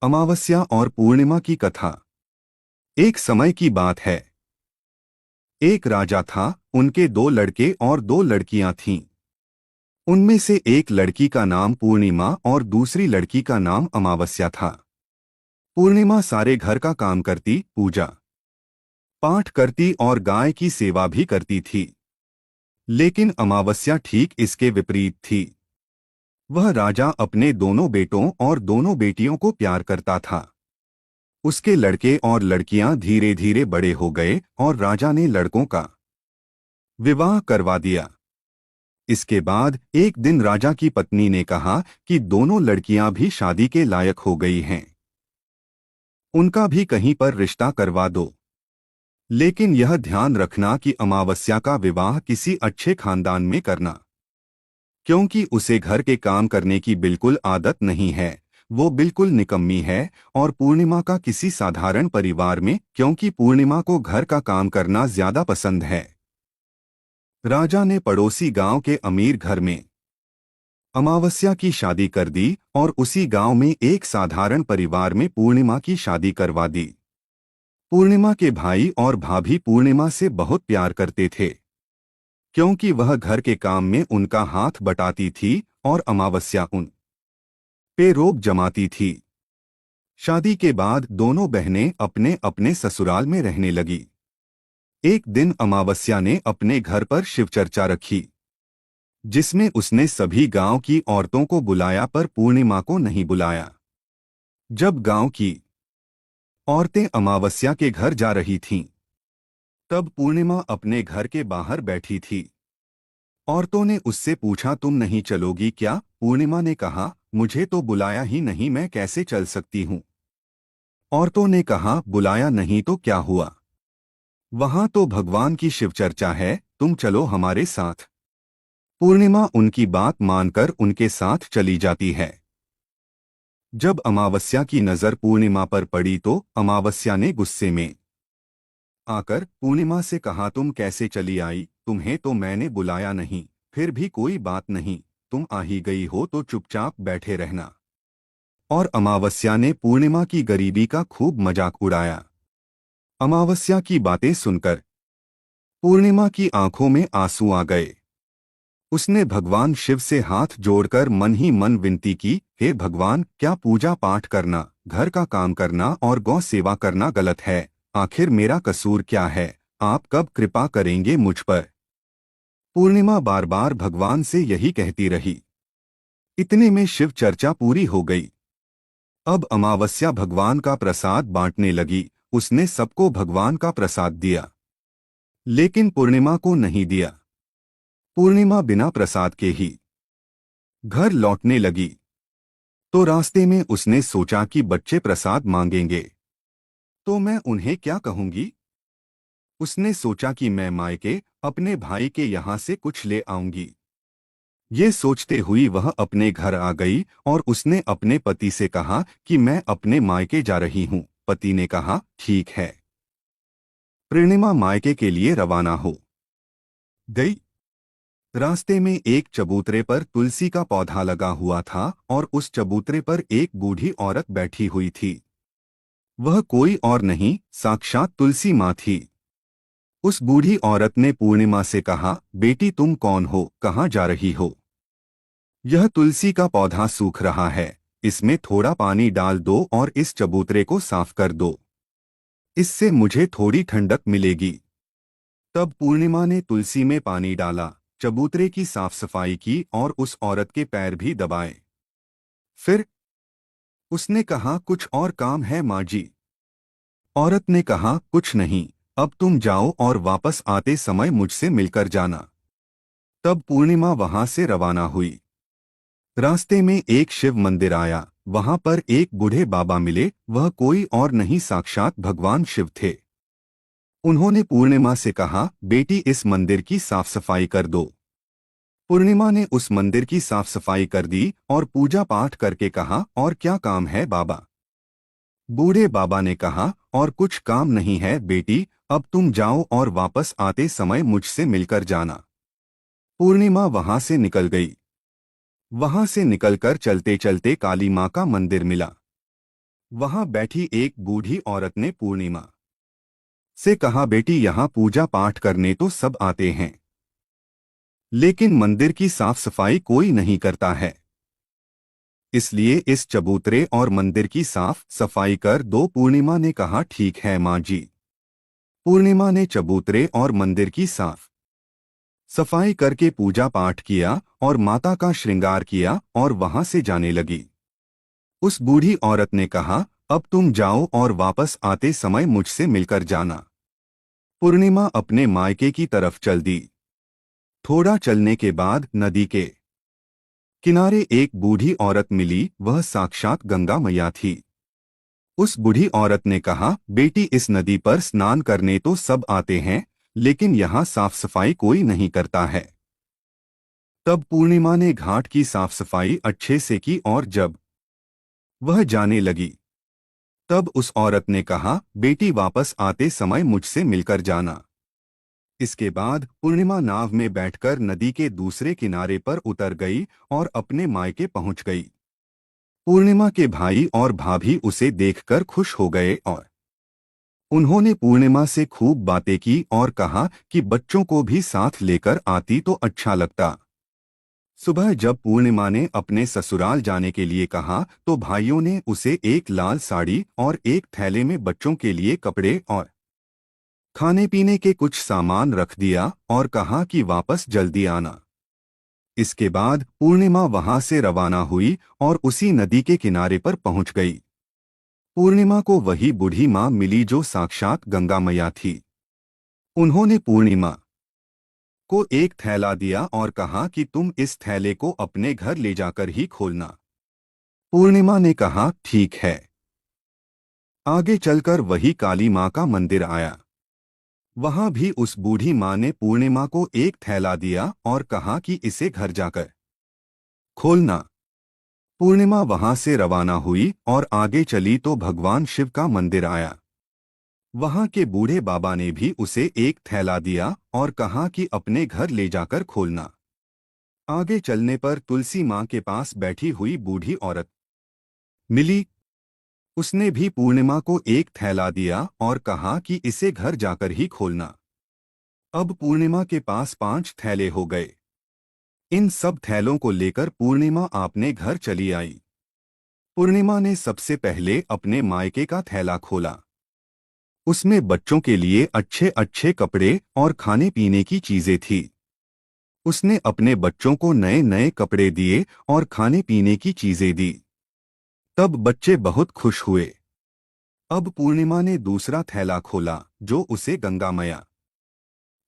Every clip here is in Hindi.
अमावस्या और पूर्णिमा की कथा। एक समय की बात है। एक राजा था, उनके दो लड़के और दो लड़कियां थीं। उनमें से एक लड़की का नाम पूर्णिमा और दूसरी लड़की का नाम अमावस्या था। पूर्णिमा सारे घर का काम करती, पूजा पाठ करती और गाय की सेवा भी करती थी। लेकिन अमावस्या ठीक इसके विपरीत थी। वह राजा अपने दोनों बेटों और दोनों बेटियों को प्यार करता था। उसके लड़के और लड़कियां धीरे धीरे बड़े हो गए और राजा ने लड़कों का विवाह करवा दिया। इसके बाद एक दिन राजा की पत्नी ने कहा कि दोनों लड़कियां भी शादी के लायक हो गई हैं, उनका भी कहीं पर रिश्ता करवा दो। लेकिन यह ध्यान रखना कि अमावस्या का विवाह किसी अच्छे खानदान में करना, क्योंकि उसे घर के काम करने की बिल्कुल आदत नहीं है, वो बिल्कुल निकम्मी है। और पूर्णिमा का किसी साधारण परिवार में, क्योंकि पूर्णिमा को घर का काम करना ज्यादा पसंद है। राजा ने पड़ोसी गांव के अमीर घर में अमावस्या की शादी कर दी और उसी गांव में एक साधारण परिवार में पूर्णिमा की शादी करवा दी। पूर्णिमा के भाई और भाभी पूर्णिमा से बहुत प्यार करते थे, क्योंकि वह घर के काम में उनका हाथ बटाती थी और अमावस्या उन पे रोब जमाती थी। शादी के बाद दोनों बहनें अपने अपने ससुराल में रहने लगी। एक दिन अमावस्या ने अपने घर पर शिवचर्चा रखी, जिसमें उसने सभी गांव की औरतों को बुलाया पर पूर्णिमा को नहीं बुलाया। जब गांव की औरतें अमावस्या के घर जा रही थीं, तब पूर्णिमा अपने घर के बाहर बैठी थी। औरतों ने उससे पूछा, तुम नहीं चलोगी क्या? पूर्णिमा ने कहा, मुझे तो बुलाया ही नहीं, मैं कैसे चल सकती हूँ। औरतों ने कहा, बुलाया नहीं तो क्या हुआ, वहां तो भगवान की शिवचर्चा है, तुम चलो हमारे साथ। पूर्णिमा उनकी बात मानकर उनके साथ चली जाती है। जब अमावस्या की नजर पूर्णिमा पर पड़ी तो अमावस्या ने गुस्से में आकर पूर्णिमा से कहा, तुम कैसे चली आई? तुम्हें तो मैंने बुलाया नहीं। फिर भी कोई बात नहीं, तुम आ ही गई हो तो चुपचाप बैठे रहना। और अमावस्या ने पूर्णिमा की गरीबी का खूब मजाक उड़ाया। अमावस्या की बातें सुनकर पूर्णिमा की आंखों में आंसू आ गए। उसने भगवान शिव से हाथ जोड़कर मन ही मन विनती की, हे भगवान, क्या पूजा पाठ करना, घर का काम करना और गौ सेवा करना गलत है? आखिर मेरा कसूर क्या है? आप कब कृपा करेंगे मुझ पर? पूर्णिमा बार बार भगवान से यही कहती रही। इतने में शिव चर्चा पूरी हो गई। अब अमावस्या भगवान का प्रसाद बांटने लगी। उसने सबको भगवान का प्रसाद दिया, लेकिन पूर्णिमा को नहीं दिया। पूर्णिमा बिना प्रसाद के ही घर लौटने लगी। तो रास्ते में उसने सोचा कि बच्चे प्रसाद मांगेंगे तो मैं उन्हें क्या कहूंगी। उसने सोचा कि मैं मायके अपने भाई के यहाँ से कुछ ले आऊंगी। ये सोचते हुई वह अपने घर आ गई और उसने अपने पति से कहा कि मैं अपने मायके जा रही हूँ। पति ने कहा, ठीक है। पूर्णिमा मायके के लिए रवाना हो गई। रास्ते में एक चबूतरे पर तुलसी का पौधा लगा हुआ था और उस चबूतरे पर एक बूढ़ी औरत बैठी हुई थी। वह कोई और नहीं, साक्षात तुलसी माँ थी। उस बूढ़ी औरत ने पूर्णिमा से कहा, बेटी तुम कौन हो, कहाँ जा रही हो? यह तुलसी का पौधा सूख रहा है, इसमें थोड़ा पानी डाल दो और इस चबूतरे को साफ कर दो, इससे मुझे थोड़ी ठंडक मिलेगी। तब पूर्णिमा ने तुलसी में पानी डाला, चबूतरे की साफ सफाई की और उस औरत के पैर भी दबाए। फिर उसने कहा, कुछ और काम है माँ जी? औरत ने कहा, कुछ नहीं, अब तुम जाओ और वापस आते समय मुझसे मिलकर जाना। तब पूर्णिमा वहां से रवाना हुई। रास्ते में एक शिव मंदिर आया। वहां पर एक बूढ़े बाबा मिले। वह कोई और नहीं, साक्षात भगवान शिव थे। उन्होंने पूर्णिमा से कहा, बेटी इस मंदिर की साफ सफाई कर दो। पूर्णिमा ने उस मंदिर की साफ सफाई कर दी और पूजा पाठ करके कहा, और क्या काम है बाबा? बूढ़े बाबा ने कहा, और कुछ काम नहीं है बेटी, अब तुम जाओ और वापस आते समय मुझसे मिलकर जाना। पूर्णिमा वहां से निकल गई। वहां से निकलकर चलते चलते काली माँ का मंदिर मिला। वहां बैठी एक बूढ़ी औरत ने पूर्णिमा से कहा, बेटी, यहाँ पूजा पाठ करने तो सब आते हैं, लेकिन मंदिर की साफ सफाई कोई नहीं करता है। इसलिए इस चबूतरे और मंदिर की साफ सफाई कर दो। पूर्णिमा ने कहा, ठीक है माँ जी। पूर्णिमा ने चबूतरे और मंदिर की साफ सफाई करके पूजा पाठ किया और माता का श्रृंगार किया और वहां से जाने लगी। उस बूढ़ी औरत ने कहा, अब तुम जाओ और वापस आते समय मुझसे मिलकर जाना। पूर्णिमा अपने मायके की तरफ चल दी। थोड़ा चलने के बाद नदी के किनारे एक बूढ़ी औरत मिली। वह साक्षात गंगा मैया थी। उस बूढ़ी औरत ने कहा, बेटी, इस नदी पर स्नान करने तो सब आते हैं, लेकिन यहाँ साफ सफाई कोई नहीं करता है। तब पूर्णिमा ने घाट की साफ सफाई अच्छे से की और जब वह जाने लगी, तब उस औरत ने कहा, बेटी, वापस आते समय मुझसे मिलकर जाना। इसके बाद पूर्णिमा नाव में बैठकर नदी के दूसरे किनारे पर उतर गई और अपने मायके पहुंच गई। पूर्णिमा के भाई और भाभी उसे देखकर खुश हो गए और उन्होंने पूर्णिमा से खूब बातें की और कहा कि बच्चों को भी साथ लेकर आती तो अच्छा लगता। सुबह जब पूर्णिमा ने अपने ससुराल जाने के लिए कहा तो भाइयों ने उसे एक लाल साड़ी और एक थैले में बच्चों के लिए कपड़े और खाने पीने के कुछ सामान रख दिया और कहा कि वापस जल्दी आना। इसके बाद पूर्णिमा वहां से रवाना हुई और उसी नदी के किनारे पर पहुंच गई। पूर्णिमा को वही बूढ़ी मां मिली जो साक्षात गंगा मैया थी। उन्होंने पूर्णिमा को एक थैला दिया और कहा कि तुम इस थैले को अपने घर ले जाकर ही खोलना। पूर्णिमा ने कहा, ठीक है। आगे चलकर वही काली मां का मंदिर आया। वहां भी उस बूढ़ी मां ने पूर्णिमा को एक थैला दिया और कहा कि इसे घर जाकर खोलना। पूर्णिमा वहां से रवाना हुई और आगे चली तो भगवान शिव का मंदिर आया। वहां के बूढ़े बाबा ने भी उसे एक थैला दिया और कहा कि अपने घर ले जाकर खोलना। आगे चलने पर तुलसी मां के पास बैठी हुई बूढ़ी औरत मिली। उसने भी पूर्णिमा को एक थैला दिया और कहा कि इसे घर जाकर ही खोलना। अब पूर्णिमा के पास 5 थैले हो गए। इन सब थैलों को लेकर पूर्णिमा अपने घर चली आई। पूर्णिमा ने सबसे पहले अपने मायके का थैला खोला। उसमें बच्चों के लिए अच्छे अच्छे कपड़े और खाने पीने की चीजें थी। उसने अपने बच्चों को नए नए कपड़े दिए और खाने पीने की चीजें दी। तब बच्चे बहुत खुश हुए। अब पूर्णिमा ने दूसरा थैला खोला जो उसे गंगा मैया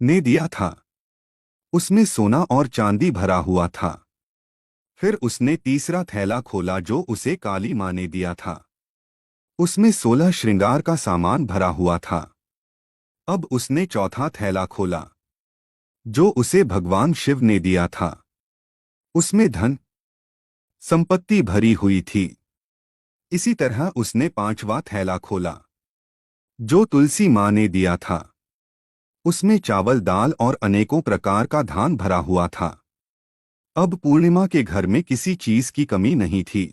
ने दिया था। उसमें सोना और चांदी भरा हुआ था। फिर उसने तीसरा थैला खोला जो उसे काली मां ने दिया था। उसमें 16 श्रृंगार का सामान भरा हुआ था। अब उसने चौथा थैला खोला जो उसे भगवान शिव ने दिया था। उसमें धन संपत्ति भरी हुई थी। इसी तरह उसने पांचवा थैला खोला जो तुलसी मां ने दिया था। उसमें चावल, दाल और अनेकों प्रकार का धान भरा हुआ था। अब पूर्णिमा के घर में किसी चीज की कमी नहीं थी।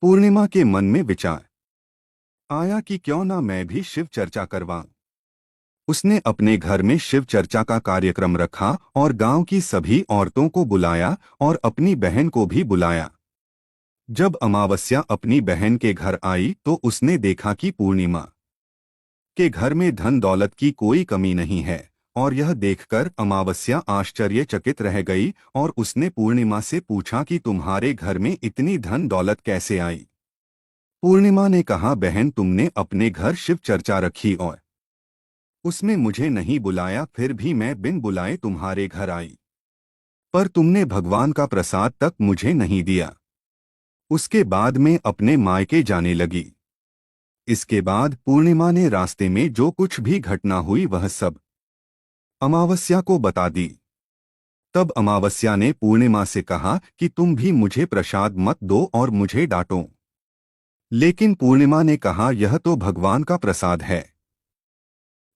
पूर्णिमा के मन में विचार आया कि क्यों ना मैं भी शिव चर्चा करवाऊं। उसने अपने घर में शिव चर्चा का कार्यक्रम रखा और गांव की सभी औरतों को बुलाया और अपनी बहन को भी बुलाया। जब अमावस्या अपनी बहन के घर आई तो उसने देखा कि पूर्णिमा के घर में धन दौलत की कोई कमी नहीं है और यह देखकर अमावस्या आश्चर्यचकित रह गई और उसने पूर्णिमा से पूछा कि तुम्हारे घर में इतनी धन दौलत कैसे आई। पूर्णिमा ने कहा, बहन, तुमने अपने घर शिव चर्चा रखी और उसमें मुझे नहीं बुलाया, फिर भी मैं बिन बुलाए तुम्हारे घर आई, पर तुमने भगवान का प्रसाद तक मुझे नहीं दिया। उसके बाद मैं अपने मायके जाने लगी। इसके बाद पूर्णिमा ने रास्ते में जो कुछ भी घटना हुई वह सब अमावस्या को बता दी। तब अमावस्या ने पूर्णिमा से कहा कि तुम भी मुझे प्रसाद मत दो और मुझे डांटो। लेकिन पूर्णिमा ने कहा, यह तो भगवान का प्रसाद है,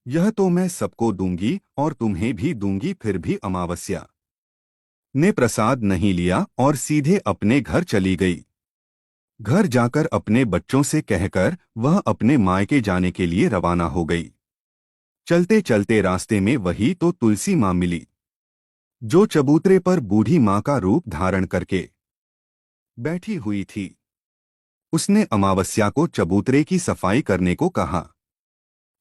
यह तो मैं सबको दूंगी और तुम्हें भी दूंगी। फिर भी अमावस्या ने प्रसाद नहीं लिया और सीधे अपने घर चली गई। घर जाकर अपने बच्चों से कहकर वह अपने मायके जाने के लिए रवाना हो गई। चलते चलते रास्ते में वही तो तुलसी माँ मिली, जो चबूतरे पर बूढ़ी माँ का रूप धारण करके बैठी हुई थी। उसने अमावस्या को चबूतरे की सफाई करने को कहा।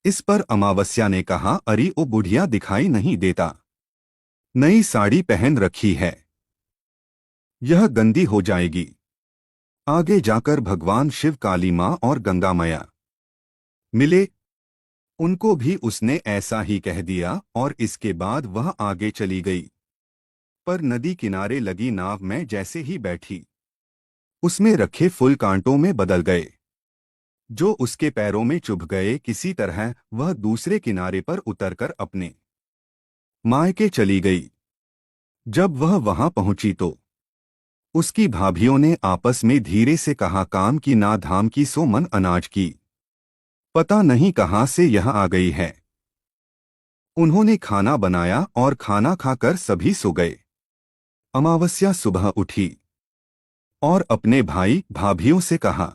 इस पर अमावस्या ने कहा, अरे ओ बुढ़िया, दिखाई नहीं देता, नई साड़ी पहन रखी है, यह गंदी हो जाएगी। आगे जाकर भगवान शिव, काली माँ और गंगा मैया मिले। उनको भी उसने ऐसा ही कह दिया और इसके बाद वह आगे चली गई। पर नदी किनारे लगी नाव में जैसे ही बैठी, उसमें रखे फूल कांटों में बदल गए, जो उसके पैरों में चुभ गए। किसी तरह वह दूसरे किनारे पर उतरकर अपने मायके चली गई। जब वह वहां पहुंची तो उसकी भाभियों ने आपस में धीरे से कहा, काम की ना धाम की सो मन अनाज की, पता नहीं कहां से यह आ गई है। उन्होंने खाना बनाया और खाना खाकर सभी सो गए। अमावस्या सुबह उठी और अपने भाई भाभियों से कहा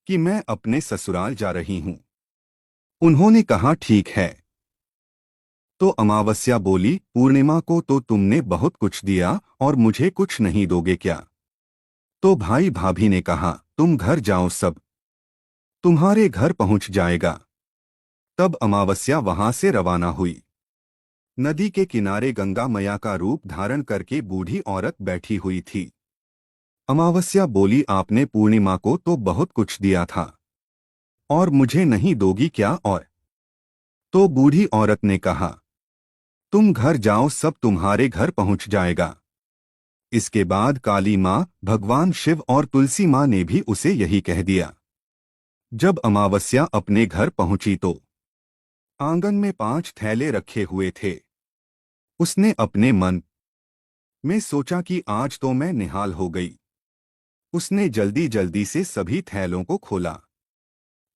कि मैं अपने ससुराल जा रही हूं। उन्होंने कहा, ठीक है। तो अमावस्या बोली, पूर्णिमा को तो तुमने बहुत कुछ दिया और मुझे कुछ नहीं दोगे क्या? तो भाई भाभी ने कहा, तुम घर जाओ, सब तुम्हारे घर पहुंच जाएगा। तब अमावस्या वहां से रवाना हुई। नदी के किनारे गंगा मैया का रूप धारण करके बूढ़ी औरत बैठी हुई थी। अमावस्या बोली, आपने पूर्णिमा को तो बहुत कुछ दिया था और मुझे नहीं दोगी क्या? और तो बूढ़ी औरत ने कहा, तुम घर जाओ, सब तुम्हारे घर पहुंच जाएगा। इसके बाद काली माँ, भगवान शिव और तुलसी माँ ने भी उसे यही कह दिया। जब अमावस्या अपने घर पहुंची तो आंगन में 5 थैले रखे हुए थे। उसने अपने मन में सोचा कि आज तो मैं निहाल हो गई। उसने जल्दी जल्दी से सभी थैलों को खोला,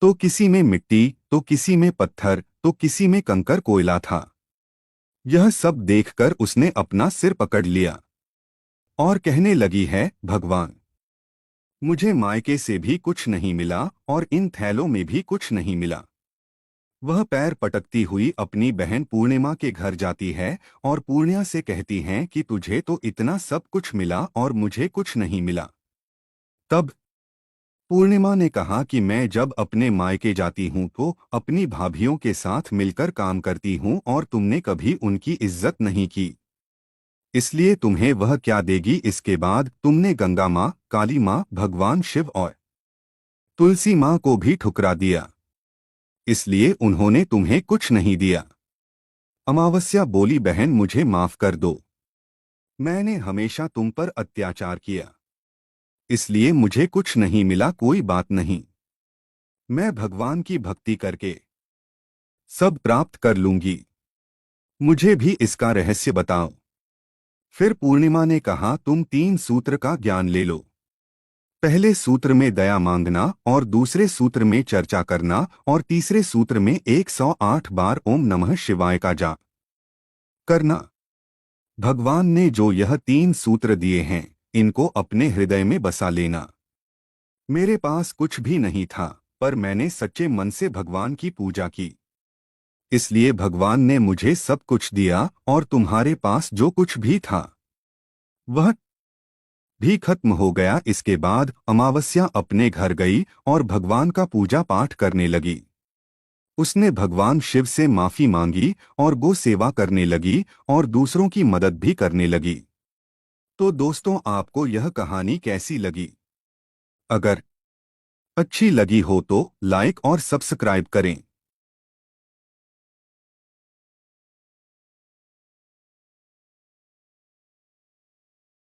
तो किसी में मिट्टी, तो किसी में पत्थर, तो किसी में कंकर कोयला था। यह सब देखकर उसने अपना सिर पकड़ लिया और कहने लगी है, भगवान, मुझे मायके से भी कुछ नहीं मिला और इन थैलों में भी कुछ नहीं मिला। वह पैर पटकती हुई अपनी बहन पूर्णिमा के घर जाती है और पूर्णिया से कहती हैं कि तुझे तो इतना सब कुछ मिला और मुझे कुछ नहीं मिला। तब पूर्णिमा ने कहा कि मैं जब अपने मायके जाती हूँ तो अपनी भाभियों के साथ मिलकर काम करती हूँ और तुमने कभी उनकी इज्जत नहीं की, इसलिए तुम्हें वह क्या देगी? इसके बाद तुमने गंगा माँ, काली माँ, भगवान शिव और तुलसी माँ को भी ठुकरा दिया, इसलिए उन्होंने तुम्हें कुछ नहीं दिया। अमावस्या बोली, बहन मुझे माफ कर दो, मैंने हमेशा तुम पर अत्याचार किया, इसलिए मुझे कुछ नहीं मिला। कोई बात नहीं, मैं भगवान की भक्ति करके सब प्राप्त कर लूंगी, मुझे भी इसका रहस्य बताओ। फिर पूर्णिमा ने कहा, तुम 3 सूत्र का ज्ञान ले लो। पहले सूत्र में दया मांगना और दूसरे सूत्र में चर्चा करना और तीसरे सूत्र में 108 बार ओम नमः शिवाय का जाप करना। भगवान ने जो यह 3 सूत्र दिए हैं, इनको अपने हृदय में बसा लेना। मेरे पास कुछ भी नहीं था, पर मैंने सच्चे मन से भगवान की पूजा की, इसलिए भगवान ने मुझे सब कुछ दिया और तुम्हारे पास जो कुछ भी था वह भी खत्म हो गया। इसके बाद अमावस्या अपने घर गई और भगवान का पूजा पाठ करने लगी। उसने भगवान शिव से माफी मांगी और गो सेवा करने लगी और दूसरों की मदद भी करने लगी। तो दोस्तों, आपको यह कहानी कैसी लगी? अगर अच्छी लगी हो तो लाइक और सब्सक्राइब करें।